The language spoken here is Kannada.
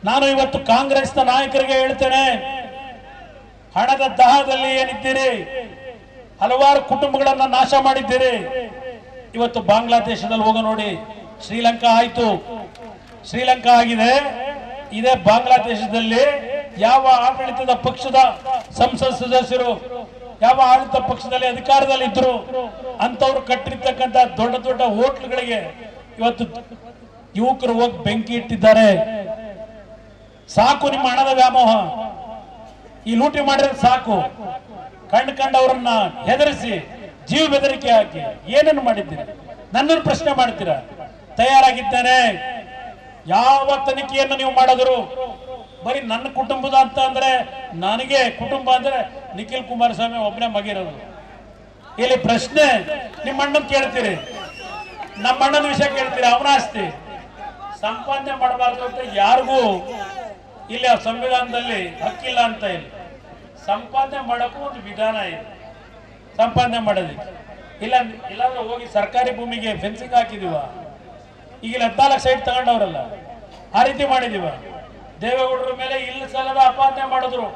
ನಾನು ಇವತ್ತು ಕಾಂಗ್ರೆಸ್ನ ನಾಯಕರಿಗೆ ಹೇಳ್ತೇನೆ, ಹಣದ ದಾಹದಲ್ಲಿ ಏನಿದ್ದೀರಿ, ಹಲವಾರು ಕುಟುಂಬಗಳನ್ನ ನಾಶ ಮಾಡಿದ್ದೀರಿ. ಇವತ್ತು ಬಾಂಗ್ಲಾದೇಶದಲ್ಲಿ ಹೋಗ ನೋಡಿ, ಶ್ರೀಲಂಕಾ ಆಯ್ತು, ಶ್ರೀಲಂಕಾ ಆಗಿದೆ. ಇದೇ ಬಾಂಗ್ಲಾದೇಶದಲ್ಲಿ ಯಾವ ಆಡಳಿತದ ಪಕ್ಷದ ಸಂಸತ್ ಸದಸ್ಯರು, ಯಾವ ಆಡಳಿತ ಪಕ್ಷದಲ್ಲಿ ಅಧಿಕಾರದಲ್ಲಿ ಇದ್ರು ಅಂತವ್ರು ಕಟ್ಟಿರ್ತಕ್ಕಂಥ ದೊಡ್ಡ ದೊಡ್ಡ ಹೋಟ್ಲುಗಳಿಗೆ ಇವತ್ತು ಯುವಕರು ಹೋಗಿ ಬೆಂಕಿ ಇಟ್ಟಿದ್ದಾರೆ. ಸಾಕು ನಿಮ್ಮ ಹಣದ ವ್ಯಾಮೋಹ, ಈ ಲೂಟಿ ಮಾಡಿರೋದು ಸಾಕು. ಕಂಡವರನ್ನ ಹೆದರಿಸಿ ಜೀವ ಬೆದರಿಕೆ ಹಾಕಿ ಏನನ್ನು ಮಾಡಿದ್ದೀರಿ? ನನ್ನನ್ನು ಪ್ರಶ್ನೆ ಮಾಡ್ತೀರಾ? ತಯಾರಾಗಿದ್ದೇನೆ. ಯಾವ ತನಿಖೆಯನ್ನು ನೀವು ಮಾಡಿದ್ರು ಬರೀ ನನ್ನ ಕುಟುಂಬದ ಅಂತ ಅಂದ್ರೆ, ನನಗೆ ಕುಟುಂಬ ಅಂದ್ರೆ ನಿಖಿಲ್ ಕುಮಾರಸ್ವಾಮಿ ಒಬ್ಬನೇ ಮಗಿರೋದು. ಇಲ್ಲಿ ಪ್ರಶ್ನೆ ನಿಮ್ಮ ಅಣ್ಣನ ಕೇಳ್ತೀರಿ, ನಮ್ಮ ಅಣ್ಣನ ವಿಷಯ ಕೇಳ್ತೀರಿ. ಅವನ ಆಸ್ತಿ ಸಂಪಾದನೆ ಮಾಡಬಾರ್ದು ಅಂತ ಯಾರಿಗೂ ಇಲ್ಲಿ ಸಂವಿಧಾನದಲ್ಲಿ ಹಕ್ಕಿಲ್ಲ ಅಂತ ಇಲ್ಲ. ಸಂಪಾದನೆ ಮಾಡೋಕ್ಕೂ ಒಂದು ವಿಧಾನ ಇದೆ, ಸಂಪಾದನೆ ಮಾಡೋದಕ್ಕೆ. ಇಲ್ಲಾಂದ್ರೆ ಹೋಗಿ ಸರ್ಕಾರಿ ಭೂಮಿಗೆ ಫೆನ್ಸಿಂಗ್ ಹಾಕಿದೀವ. ಈಗ 14 ಸೈಟ್ ತಗೊಂಡವ್ರಲ್ಲ, ಆ ರೀತಿ ಮಾಡಿದೀವ. ದೇವೇಗೌಡರ ಮೇಲೆ ಇಲ್ಲ ಸಲ್ಲದ ಅಪಾದನೆ ಮಾಡಿದ್ರು.